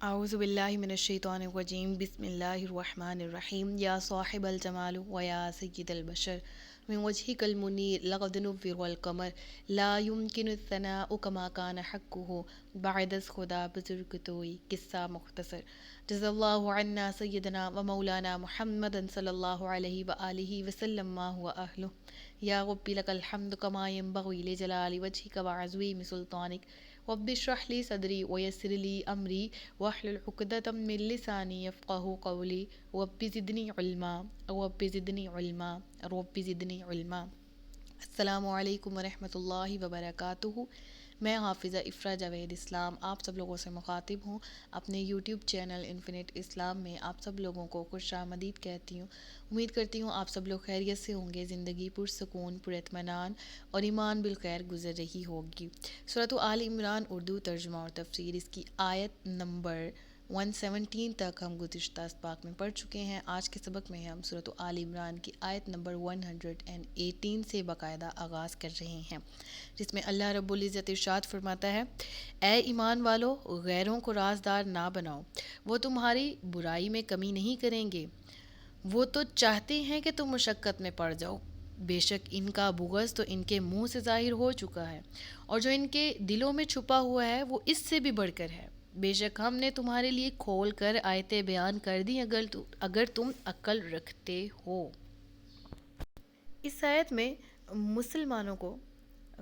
أعوذ بالله من الشيطان الرجيم بسم الله الرحمن الرحيم يا صاحب الجمال ويا سيد البشر من وجهك المنير لقد نور القمر لا يمكن الثناء كما كان حقه بعد خدا بزرگ توئی قصہ مختصر جزا الله عنا سيدنا ومولانا محمد صلى الله عليه وآله وسلم ما هو أهله يا رب لك الحمد كما ينبغي لجلال وجهك وعظيم سلطانك رب اشرح لي صدري ويسر لي أمري واحلل عقدة من لساني يفقه قولي رب زدني علما رب زدنی علما رب زدنی علما۔ السلام علیکم ورحمۃ اللہ وبرکاتہ۔ میں حافظہ افرا جاوید اسلام آپ سب لوگوں سے مخاطب ہوں اپنے یوٹیوب چینل انفینٹ اسلام میں۔ آپ سب لوگوں کو خوش آمدید کہتی ہوں۔ امید کرتی ہوں آپ سب لوگ خیریت سے ہوں گے، زندگی پرسکون پر اطمینان اور ایمان بالخیر گزر رہی ہوگی۔ سورۃ آل عمران اردو ترجمہ اور تفسیر، اس کی آیت نمبر 117 تک ہم گزشتہ اسباق میں پڑھ چکے ہیں۔ آج کے سبق میں ہم سورۃ آل عمران کی آیت نمبر 118 سے باقاعدہ آغاز کر رہے ہیں، جس میں اللہ رب العزت ارشاد فرماتا ہے: اے ایمان والو، غیروں کو رازدار نہ بناؤ، وہ تمہاری برائی میں کمی نہیں کریں گے، وہ تو چاہتے ہیں کہ تم مشقت میں پڑ جاؤ۔ بے شک ان کا بغض تو ان کے منہ سے ظاہر ہو چکا ہے، اور جو ان کے دلوں میں چھپا ہوا ہے وہ اس سے بھی بڑھ کر ہے۔ بے شک ہم نے تمہارے لیے کھول کر آیتیں بیان کر دی اگر تم عقل رکھتے ہو۔ اس آیت میں مسلمانوں کو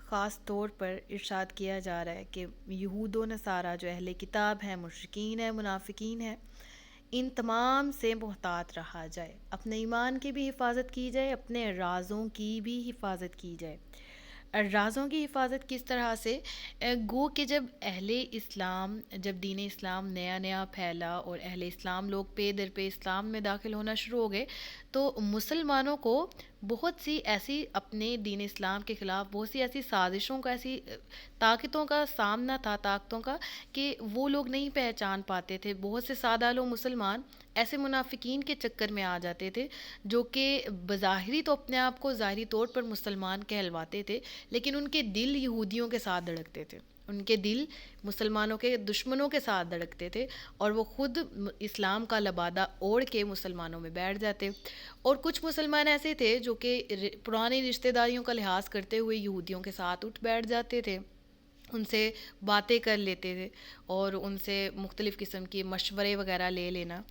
خاص طور پر ارشاد کیا جا رہا ہے کہ یہود و نصارہ جو اہل کتاب ہیں، مشرکین ہیں، منافقین ہیں، ان تمام سے محتاط رہا جائے، اپنے ایمان کی بھی حفاظت کی جائے، اپنے رازوں کی بھی حفاظت کی جائے۔ رازوں کی حفاظت کس طرح سے؟ گو کہ جب جب دین اسلام نیا نیا پھیلا اور اہل اسلام لوگ پے در پہ اسلام میں داخل ہونا شروع ہو گئے، تو مسلمانوں کو بہت سی ایسی اپنے دین اسلام کے خلاف بہت سی ایسی سازشوں کا، ایسی طاقتوں کا سامنا تھا، طاقتوں کا، کہ وہ لوگ نہیں پہچان پاتے تھے۔ بہت سے سادہ لوگ مسلمان ایسے منافقین کے چکر میں آ جاتے تھے جو کہ بظاہری تو اپنے آپ کو ظاہری طور پر مسلمان کہلواتے تھے، لیکن ان کے دل یہودیوں کے ساتھ دھڑکتے تھے، ان کے دل مسلمانوں کے دشمنوں کے ساتھ دھڑکتے تھے، اور وہ خود اسلام کا لبادہ اوڑھ کے مسلمانوں میں بیٹھ جاتے۔ اور کچھ مسلمان ایسے تھے جو کہ پرانی رشتہ داریوں کا لحاظ کرتے ہوئے یہودیوں کے ساتھ اٹھ بیٹھ جاتے تھے، ان سے باتیں کر لیتے تھے اور ان سے مختلف قسم کے مشورے وغیرہ لے لینا۔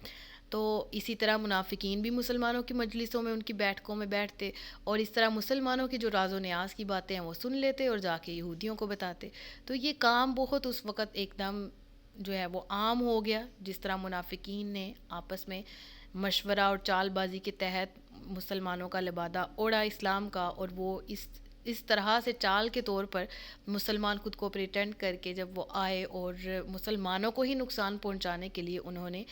تو اسی طرح منافقین بھی مسلمانوں کی مجلسوں میں، ان کی بیٹھکوں میں بیٹھتے، اور اس طرح مسلمانوں کی جو راز و نیاز کی باتیں ہیں وہ سن لیتے اور جا کے یہودیوں کو بتاتے۔ تو یہ کام بہت اس وقت ایک دم جو ہے وہ عام ہو گیا، جس طرح منافقین نے آپس میں مشورہ اور چال بازی کے تحت مسلمانوں کا لبادہ اوڑھا اسلام کا، اور وہ اس طرح سے چال کے طور پر مسلمان خود کو پریٹینڈ کر کے جب وہ آئے اور مسلمانوں کو ہی نقصان پہنچانے کے لیے انہوں نے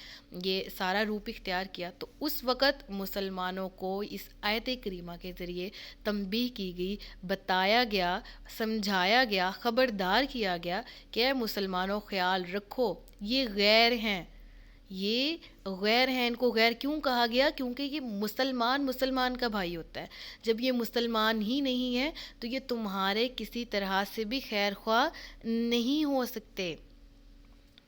یہ سارا روپ اختیار کیا، تو اس وقت مسلمانوں کو اس آیت کریمہ کے ذریعے تنبیہ کی گئی، بتایا گیا، سمجھایا گیا، خبردار کیا گیا کہ اے مسلمانوں، خیال رکھو، یہ غیر ہیں، یہ غیر ہیں۔ ان کو غیر کیوں کہا گیا؟ کیونکہ یہ مسلمان کا بھائی ہوتا ہے۔ جب یہ مسلمان ہی نہیں ہے تو یہ تمہارے کسی طرح سے بھی خیر خواہ نہیں ہو سکتے۔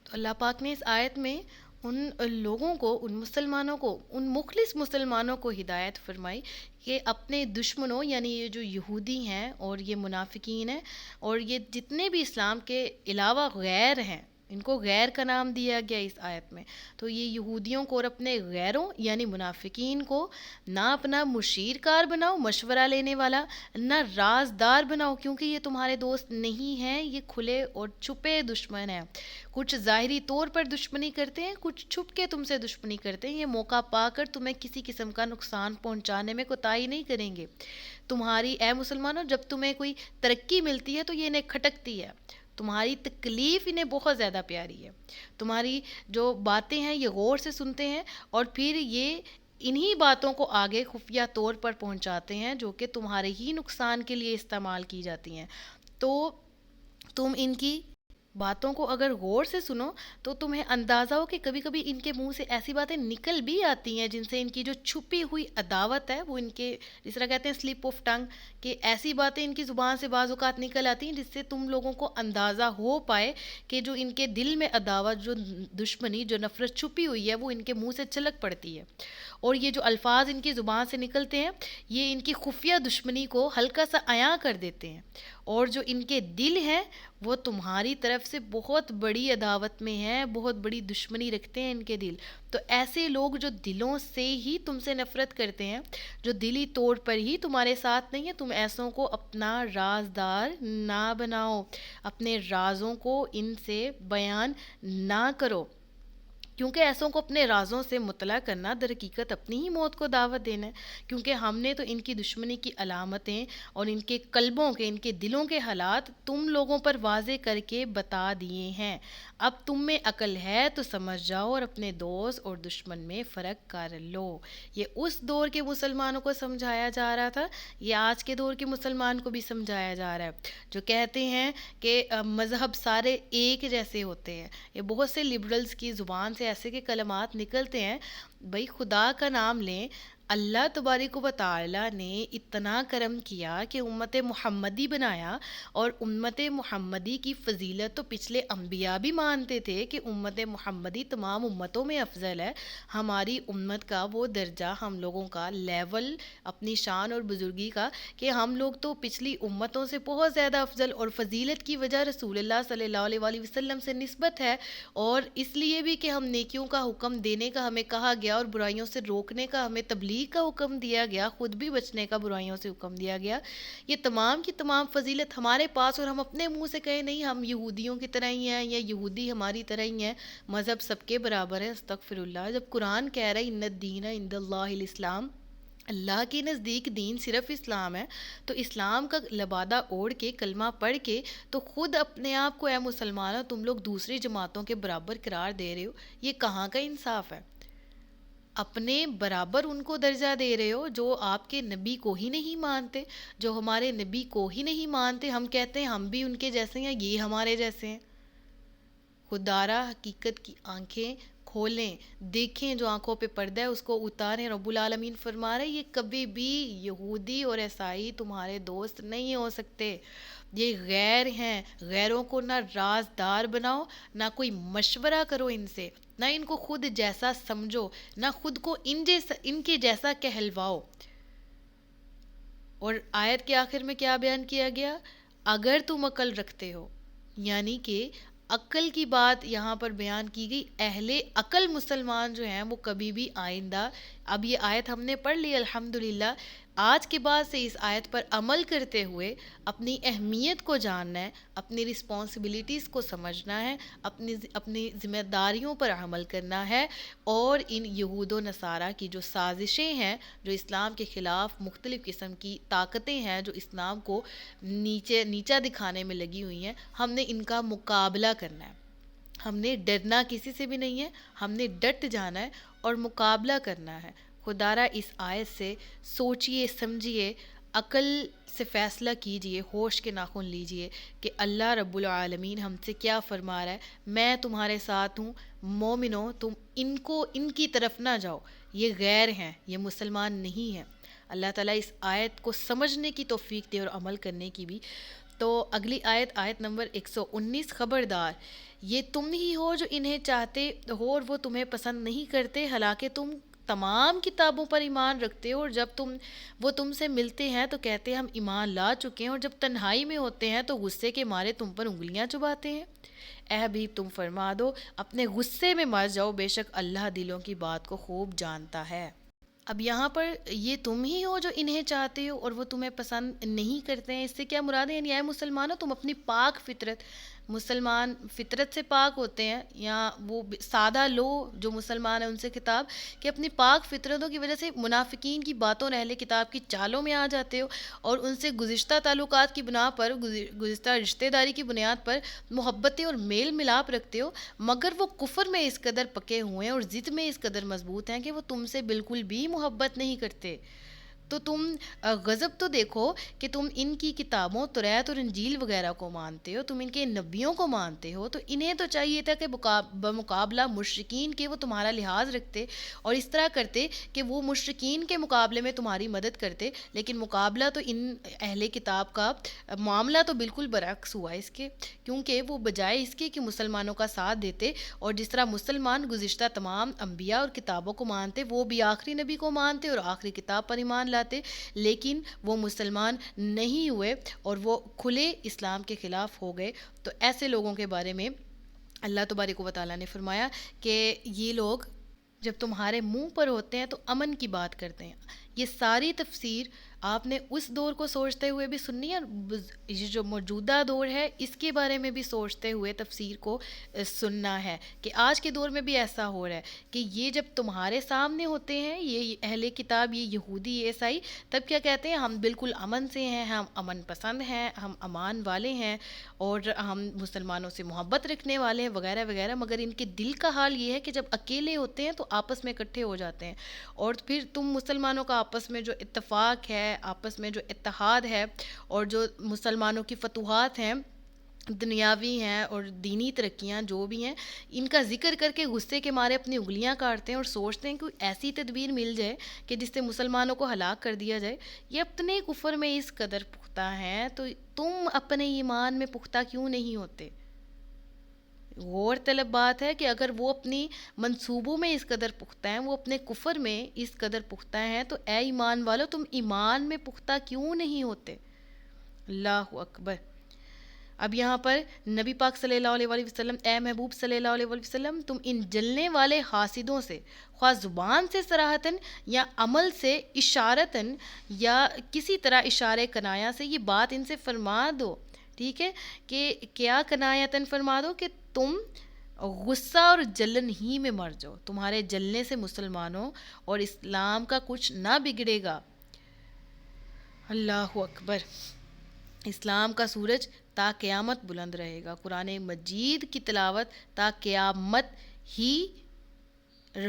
تو اللہ پاک نے اس آیت میں ان لوگوں کو، ان مسلمانوں کو، ان مخلص مسلمانوں کو ہدایت فرمائی کہ اپنے دشمنوں، یعنی یہ جو یہودی ہیں اور یہ منافقین ہیں اور یہ جتنے بھی اسلام کے علاوہ غیر ہیں، ان کو غیر کا نام دیا گیا اس آیت میں۔ تو یہ یہودیوں کو اور اپنے غیروں یعنی منافقین کو نہ اپنا مشیر کار بناؤ، مشورہ لینے والا، نہ رازدار بناؤ، کیونکہ یہ تمہارے دوست نہیں ہیں، یہ کھلے اور چھپے دشمن ہیں۔ کچھ ظاہری طور پر دشمنی کرتے ہیں، کچھ چھپ کے تم سے دشمنی کرتے ہیں، یہ موقع پا کر تمہیں کسی قسم کا نقصان پہنچانے میں کوتاہی نہیں کریں گے۔ تمہاری اے مسلمانوں، جب تمہیں کوئی ترقی ملتی ہے تو یہ انہیں کھٹکتی ہے، تمہاری تکلیف انہیں بہت زیادہ پیاری ہے، تمہاری جو باتیں ہیں یہ غور سے سنتے ہیں، اور پھر یہ انہی باتوں کو آگے خفیہ طور پر پہنچاتے ہیں جو کہ تمہارے ہی نقصان کے لیے استعمال کی جاتی ہیں۔ تو تم ان کی باتوں کو اگر غور سے سنو تو تمہیں اندازہ ہو کہ کبھی کبھی ان کے منہ سے ایسی باتیں نکل بھی آتی ہیں جن سے ان کی جو چھپی ہوئی عداوت ہے وہ ان کے، جس طرح کہتے ہیں سلپ آف ٹنگ، کہ ایسی باتیں ان کی زبان سے بعض اوقات نکل آتی ہیں جس سے تم لوگوں کو اندازہ ہو پائے کہ جو ان کے دل میں عداوت، جو دشمنی، جو نفرت چھپی ہوئی ہے وہ ان کے منہ سے چھلک پڑتی ہے، اور یہ جو الفاظ ان کی زبان سے نکلتے ہیں یہ ان کی خفیہ دشمنی کو ہلکا سا عیاں کر دیتے ہیں، اور جو ان کے دل ہیں وہ تمہاری طرف سے بہت بڑی عداوت میں ہیں، بہت بڑی دشمنی رکھتے ہیں ان کے دل۔ تو ایسے لوگ جو دلوں سے ہی تم سے نفرت کرتے ہیں، جو دلی طور پر ہی تمہارے ساتھ نہیں ہیں، تم ایسوں کو اپنا رازدار نہ بناؤ، اپنے رازوں کو ان سے بیان نہ کرو، کیونکہ ایسوں کو اپنے رازوں سے مطلع کرنا در حقیقت اپنی ہی موت کو دعوت دینا ہے، کیونکہ ہم نے تو ان کی دشمنی کی علامتیں اور ان کے قلبوں کے، ان کے دلوں کے حالات تم لوگوں پر واضح کر کے بتا دیے ہیں۔ اب تم میں عقل ہے تو سمجھ جاؤ اور اپنے دوست اور دشمن میں فرق کر لو۔ یہ اس دور کے مسلمانوں کو سمجھایا جا رہا تھا، یہ آج کے دور کے مسلمان کو بھی سمجھایا جا رہا ہے، جو کہتے ہیں کہ مذہب سارے ایک جیسے ہوتے ہیں۔ یہ بہت سے لبرلز کی زبان سے ایسے کے کلمات نکلتے ہیں، بھائی خدا کا نام لیں، اللہ تبارک و تعالی نے اتنا کرم کیا کہ امت محمدی بنایا، اور امت محمدی کی فضیلت تو پچھلے انبیاء بھی مانتے تھے کہ امت محمدی تمام امتوں میں افضل ہے۔ ہماری امت کا وہ درجہ، ہم لوگوں کا لیول، اپنی شان اور بزرگی کا، کہ ہم لوگ تو پچھلی امتوں سے بہت زیادہ افضل، اور فضیلت کی وجہ رسول اللہ صلی اللہ علیہ وآلہ وسلم سے نسبت ہے، اور اس لیے بھی کہ ہم نیکیوں کا حکم دینے کا ہمیں کہا گیا اور برائیوں سے روکنے کا ہمیں تبلیغ کا حکم دیا گیا، خود بھی بچنے کا برائیوں سے حکم دیا گیا۔ یہ تمام کی تمام فضیلت ہمارے پاس، اور ہم اپنے منہ سے کہیں نہیں ہم یہودیوں کی طرح ہی ہیں یا یہودی ہماری طرح ہی ہیں، مذہب سب کے برابر ہے، استغفر اللہ۔ جب قرآن کہہ رہا ہے ان الدین عند اللہ الاسلام، اللہ کے نزدیک دین صرف اسلام ہے، تو اسلام کا لبادہ اوڑھ کے، کلمہ پڑھ کے، تو خود اپنے آپ کو اے مسلمانوں تم لوگ دوسری جماعتوں کے برابر قرار دے رہے ہو، یہ کہاں کا انصاف ہے؟ اپنے برابر ان کو درجہ دے رہے ہو جو آپ کے نبی کو ہی نہیں مانتے، جو ہمارے نبی کو ہی نہیں مانتے، ہم کہتے ہیں ہم بھی ان کے جیسے ہیں، یہ ہمارے جیسے ہیں۔ خدارا حقیقت کی آنکھیں کھولیں، دیکھیں، جو آنکھوں پہ پردہ ہے اس کو اتاریں۔ رب العالمین فرما رہے یہ کبھی بھی یہودی اور عیسائی تمہارے دوست نہیں ہو سکتے، یہ غیر ہیں۔ غیروں کو نہ رازدار بناؤ، نہ کوئی مشورہ کرو ان سے، نہ ان کو خود جیسا سمجھو، نہ خود کو ان کے جیسا کہلواؤ۔ اور آیت کے آخر میں کیا بیان کیا گیا؟ اگر تم عقل رکھتے ہو، یعنی کہ عقل کی بات یہاں پر بیان کی گئی۔ اہل عقل مسلمان جو ہیں وہ کبھی بھی آئندہ، اب یہ آیت ہم نے پڑھ لی الحمدللہ، آج کے بعد سے اس آیت پر عمل کرتے ہوئے اپنی اہمیت کو جاننا ہے، اپنی رسپانسبلٹیز کو سمجھنا ہے، اپنی ذمہ داریوں پر عمل کرنا ہے، اور ان یہود و نصارہ کی جو سازشیں ہیں، جو اسلام کے خلاف مختلف قسم کی طاقتیں ہیں جو اسلام کو نیچا دکھانے میں لگی ہوئی ہیں، ہم نے ان کا مقابلہ کرنا ہے۔ ہم نے ڈرنا کسی سے بھی نہیں ہے، ہم نے ڈٹ جانا ہے اور مقابلہ کرنا ہے۔ خدارہ اس آیت سے سوچئے سمجھیے، عقل سے فیصلہ کیجئے، ہوش کے ناخن لیجئے کہ اللہ رب العالمین ہم سے کیا فرما رہا ہے۔ میں تمہارے ساتھ ہوں، مومنوں تم ان کی طرف نہ جاؤ، یہ غیر ہیں، یہ مسلمان نہیں ہیں۔ اللہ تعالیٰ اس آیت کو سمجھنے کی توفیق دے اور عمل کرنے کی بھی۔ تو اگلی آیت، آیت نمبر 119، خبردار یہ تم ہی ہو جو انہیں چاہتے ہو اور وہ تمہیں پسند نہیں کرتے، حالانکہ تم تمام کتابوں پر ایمان رکھتے ہو، اور جب وہ تم سے ملتے ہیں تو کہتے ہیں ہم ایمان لا چکے ہیں، اور جب تنہائی میں ہوتے ہیں تو غصے کے مارے تم پر انگلیاں چباتے ہیں۔ اے حبیب تم فرما دو اپنے غصے میں مر جاؤ، بے شک اللہ دلوں کی بات کو خوب جانتا ہے۔ اب یہاں پر یہ تم ہی ہو جو انہیں چاہتے ہو اور وہ تمہیں پسند نہیں کرتے ہیں، اس سے کیا مراد ہے؟ یعنی اے مسلمانوں تم اپنی پاک فطرت، مسلمان فطرت سے پاک ہوتے ہیں، یا وہ سادہ لو جو مسلمان ہیں ان سے خطاب، کہ اپنی پاک فطرتوں کی وجہ سے منافقین کی باتوں اور اہل کتاب کی چالوں میں آ جاتے ہو، اور ان سے گزشتہ تعلقات کی بنا پر، گزشتہ رشتہ داری کی بنیاد پر محبتیں اور میل ملاپ رکھتے ہو، مگر وہ کفر میں اس قدر پکے ہوئے ہیں اور ضد میں اس قدر مضبوط ہیں کہ وہ تم سے بالکل بھی محبت نہیں کرتے۔ تو تم غضب تو دیکھو کہ تم ان کی کتابوں توریت اور انجیل وغیرہ کو مانتے ہو، تم ان کے نبیوں کو مانتے ہو، تو انہیں تو چاہیے تھا کہ بمقابلہ مشرکین کے وہ تمہارا لحاظ رکھتے اور اس طرح کرتے کہ وہ مشرکین کے مقابلے میں تمہاری مدد کرتے، لیکن مقابلہ تو ان اہل کتاب کا معاملہ تو بالکل برعکس ہوا اس کے، کیونکہ وہ بجائے اس کے کہ مسلمانوں کا ساتھ دیتے، اور جس طرح مسلمان گزشتہ تمام انبیاء اور کتابوں کو مانتے، وہ بھی آخری نبی کو مانتے اور آخری کتاب پر ایمان لاتے، لیکن وہ مسلمان نہیں ہوئے اور وہ کھلے اسلام کے خلاف ہو گئے۔ تو ایسے لوگوں کے بارے میں اللہ تبارک و تعالیٰ نے فرمایا کہ یہ لوگ جب تمہارے منہ پر ہوتے ہیں تو امن کی بات کرتے ہیں۔ یہ ساری تفسیر آپ نے اس دور کو سوچتے ہوئے بھی سننی ہے، اور یہ جو موجودہ دور ہے اس کے بارے میں بھی سوچتے ہوئے تفسیر کو سننا ہے، کہ آج کے دور میں بھی ایسا ہو رہا ہے کہ یہ جب تمہارے سامنے ہوتے ہیں یہ اہل کتاب، یہ یہودی، یہ عیسائی، تب کیا کہتے ہیں؟ ہم بالکل امن سے ہیں، ہم امن پسند ہیں، ہم امان والے ہیں، اور ہم مسلمانوں سے محبت رکھنے والے ہیں وغیرہ وغیرہ، مگر ان کے دل کا حال یہ ہے کہ جب اکیلے ہوتے ہیں تو آپس میں اکٹھے ہو جاتے ہیں، اور پھر تم مسلمانوں کا آپس میں جو اتفاق ہے، آپس میں جو اتحاد ہے، اور جو مسلمانوں کی فتوحات ہیں دنیاوی ہیں اور دینی ترقیاں جو بھی ہیں، ان کا ذکر کر کے غصے کے مارے اپنی انگلیاں کاٹتے ہیں اور سوچتے ہیں کہ ایسی تدبیر مل جائے کہ جس سے مسلمانوں کو ہلاک کر دیا جائے۔ یہ اپنے کفر میں اس قدر پختہ ہیں تو تم اپنے ایمان میں پختہ کیوں نہیں ہوتے؟ غور طلب بات ہے کہ اگر وہ اپنی منصوبوں میں اس قدر پختہ ہیں، وہ اپنے کفر میں اس قدر پختہ ہیں، تو اے ایمان والو تم ایمان میں پختہ کیوں نہیں ہوتے؟ اللہ اکبر۔ اب یہاں پر نبی پاک صلی اللہ علیہ وآلہ وسلم، اے محبوب صلی اللہ علیہ وآلہ وسلم، تم ان جلنے والے حاسدوں سے خواہ زبان سے صراحتاً یا عمل سے اشارتاً یا کسی طرح اشارے کنایا سے یہ بات ان سے فرما دو، ٹھیک ہے، کہ کیا کنایتاً فرما دو کہ تم غصہ اور جلن ہی میں مر جاؤ، تمہارے جلنے سے مسلمانوں اور اسلام کا کچھ نہ بگڑے گا۔ اللہ اکبر۔ اسلام کا سورج تا قیامت بلند رہے گا، قرآن مجید کی تلاوت تا قیامت ہی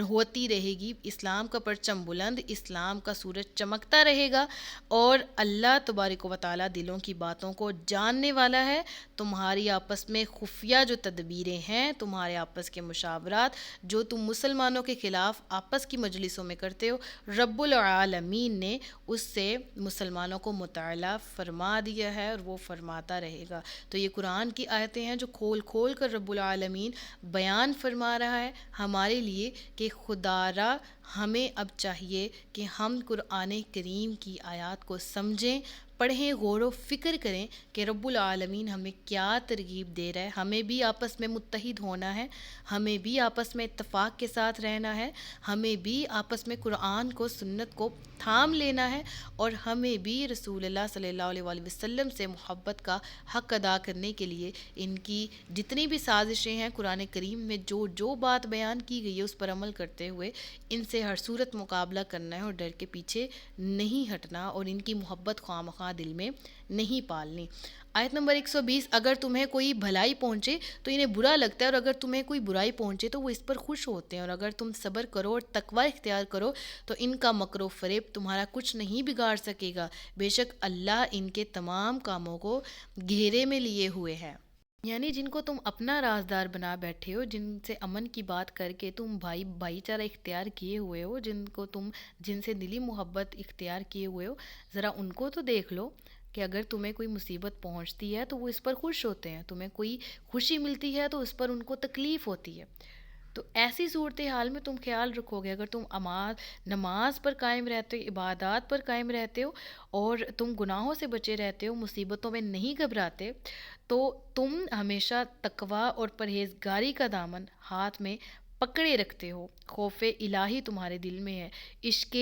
ہوتی رہے گی، اسلام کا پرچم بلند، اسلام کا سورج چمکتا رہے گا، اور اللہ تبارک و تعالیٰ دلوں کی باتوں کو جاننے والا ہے۔ تمہاری آپس میں خفیہ جو تدبیریں ہیں، تمہارے آپس کے مشاورات جو تم مسلمانوں کے خلاف آپس کی مجلسوں میں کرتے ہو، رب العالمین نے اس سے مسلمانوں کو مطلع فرما دیا ہے اور وہ فرماتا رہے گا۔ تو یہ قرآن کی آیتیں ہیں جو کھول کھول کر رب العالمین بیان فرما رہا ہے ہمارے لیے کہ خدا را ہمیں اب چاہیے کہ ہم قرآن کریم کی آیات کو سمجھیں، پڑھیں، غور و فکر کریں کہ رب العالمین ہمیں کیا ترغیب دے رہا ہے۔ ہمیں بھی آپس میں متحد ہونا ہے، ہمیں بھی آپس میں اتفاق کے ساتھ رہنا ہے، ہمیں بھی آپس میں قرآن کو، سنت کو تھام لینا ہے، اور ہمیں بھی رسول اللہ صلی اللہ علیہ وآلہ وسلم سے محبت کا حق ادا کرنے کے لیے ان کی جتنی بھی سازشیں ہیں قرآن کریم میں جو جو بات بیان کی گئی ہے اس پر عمل کرتے ہوئے ان سے ہر صورت مقابلہ کرنا ہے، اور ڈر کے پیچھے نہیں ہٹنا، اور ان کی محبت خواہ مخواہ دل میں نہیں پالنی۔ آیت نمبر 120، اگر تمہیں کوئی بھلائی پہنچے تو انہیں برا لگتا ہے، اور اگر تمہیں کوئی برائی پہنچے تو وہ اس پر خوش ہوتے ہیں، اور اگر تم صبر کرو اور تقوی اختیار کرو تو ان کا مکر و فریب تمہارا کچھ نہیں بگاڑ سکے گا، بے شک اللہ ان کے تمام کاموں کو گھیرے میں لیے ہوئے ہے۔ یعنی جن کو تم اپنا رازدار بنا بیٹھے ہو، جن سے امن کی بات کر کے تم بھائی چارہ اختیار کیے ہوئے ہو، جن سے دلی محبت اختیار کیے ہوئے ہو، ذرا ان کو تو دیکھ لو کہ اگر تمہیں کوئی مصیبت پہنچتی ہے تو وہ اس پر خوش ہوتے ہیں، تمہیں کوئی خوشی ملتی ہے تو اس پر ان کو تکلیف ہوتی ہے۔ تو ایسی صورتحال میں تم خیال رکھو گے، اگر تم نماز پر قائم رہتے ہو، عبادات پر قائم رہتے ہو، اور تم گناہوں سے بچے رہتے ہو، مصیبتوں میں نہیں گھبراتے، تو تم ہمیشہ تقوی اور پرہیزگاری کا دامن ہاتھ میں پکڑے رکھتے ہو، خوف الہی تمہارے دل میں ہے، عشق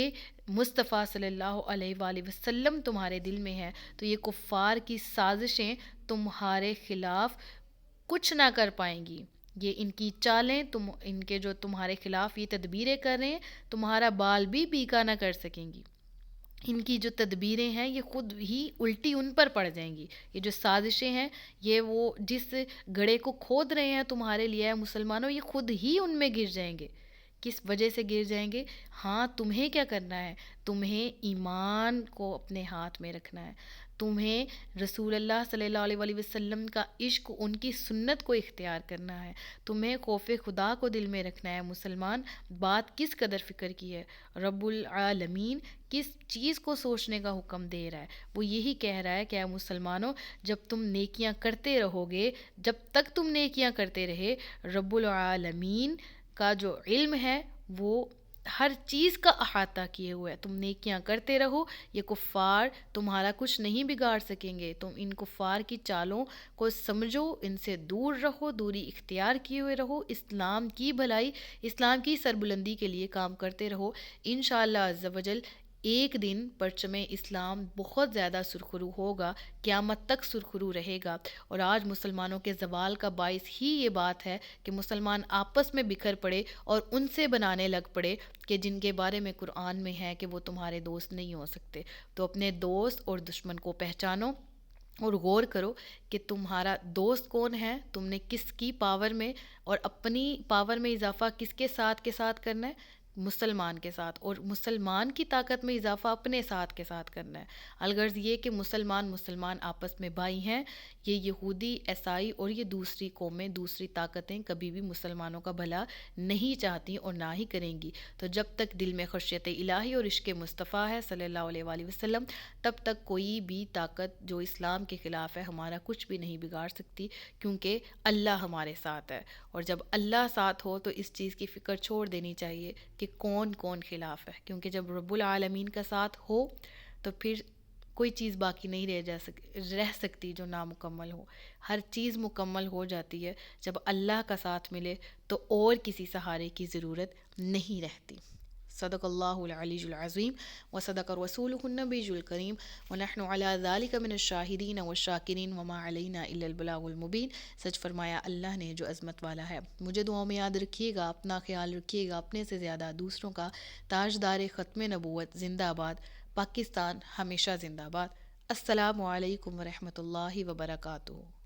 مصطفیٰ صلی اللہ علیہ وآلہ وسلم تمہارے دل میں ہے، تو یہ کفار کی سازشیں تمہارے خلاف کچھ نہ کر پائیں گی۔ یہ ان کی چالیں، ان کے جو تمہارے خلاف یہ تدبیریں کر رہے ہیں، تمہارا بال بھی پیکا نہ کر سکیں گی۔ ان کی جو تدبیریں ہیں یہ خود ہی الٹی ان پر پڑ جائیں گی، یہ جو سازشیں ہیں، یہ وہ جس گڑھے کو کھود رہے ہیں تمہارے لیے مسلمانوں، یہ خود ہی ان میں گر جائیں گے، کس وجہ سے گر جائیں گے؟ ہاں تمہیں کیا کرنا ہے؟ تمہیں ایمان کو اپنے ہاتھ میں رکھنا ہے، تمہیں رسول اللہ صلی اللہ علیہ وآلہ وسلم کا عشق، ان کی سنت کو اختیار کرنا ہے، تمہیں خوف خدا کو دل میں رکھنا ہے۔ مسلمان بات کس قدر فکر کی ہے؟ رب العالمین کس چیز کو سوچنے کا حکم دے رہا ہے؟ وہ یہی کہہ رہا ہے کہ اے مسلمانوں، جب تم نیکیاں کرتے رہو گے، جب تک تم نیکیاں کرتے رہے، رب العالمین کا جو علم ہے وہ ہر چیز کا احاطہ کیے ہوئے ہے۔ تم نیکیاں کرتے رہو، یہ کفار تمہارا کچھ نہیں بگاڑ سکیں گے۔ تم ان کفار کی چالوں کو سمجھو، ان سے دور رہو، دوری اختیار کیے ہوئے رہو، اسلام کی بھلائی، اسلام کی سربلندی کے لیے کام کرتے رہو۔ انشاءاللہ عز و جل ایک دن پرچم اسلام بہت زیادہ سرخرو ہوگا، قیامت تک سرخرو رہے گا۔ اور آج مسلمانوں کے زوال کا باعث ہی یہ بات ہے کہ مسلمان آپس میں بکھر پڑے اور ان سے بنانے لگ پڑے کہ جن کے بارے میں قرآن میں ہے کہ وہ تمہارے دوست نہیں ہو سکتے۔ تو اپنے دوست اور دشمن کو پہچانو اور غور کرو کہ تمہارا دوست کون ہے، تم نے کس کی پاور میں اور اپنی پاور میں اضافہ کس کے ساتھ کرنا ہے؟ مسلمان کے ساتھ، اور مسلمان کی طاقت میں اضافہ اپنے ساتھ کے ساتھ کرنا ہے۔ الغرض یہ کہ مسلمان آپس میں بھائی ہیں۔ یہ یہودی، عیسائی اور یہ دوسری قومیں، دوسری طاقتیں کبھی بھی مسلمانوں کا بھلا نہیں چاہتی اور نہ ہی کریں گی۔ تو جب تک دل میں خشیت الہی اور عشق مصطفیٰ ہے صلی اللہ علیہ وآلہ وسلم، تب تک کوئی بھی طاقت جو اسلام کے خلاف ہے ہمارا کچھ بھی نہیں بگاڑ سکتی، کیونکہ اللہ ہمارے ساتھ ہے۔ اور جب اللہ ساتھ ہو تو اس چیز کی فکر چھوڑ دینی چاہیے کہ کون کون خلاف ہے، کیونکہ جب رب العالمین کا ساتھ ہو تو پھر کوئی چیز باقی نہیں رہ سکتی جو نامکمل ہو۔ ہر چیز مکمل ہو جاتی ہے جب اللہ کا ساتھ ملے، تو اور کسی سہارے کی ضرورت نہیں رہتی۔ صدق اللہ العلی العظیم وصدق رسولہ النبی الکریم ونحن علی ذلک من الشاہدین والشاکرین وما علینا الا البلاغ المبین۔ سچ فرمایا اللہ نے جو عظمت والا ہے۔ مجھے دعاؤں میں یاد رکھیے گا، اپنا خیال رکھیے گا، اپنے سے زیادہ دوسروں کا۔ تاجدار ختم نبوت زندہ باد، پاکستان ہمیشہ زندہ باد۔ السلام علیکم ورحمۃ اللہ وبرکاتہ۔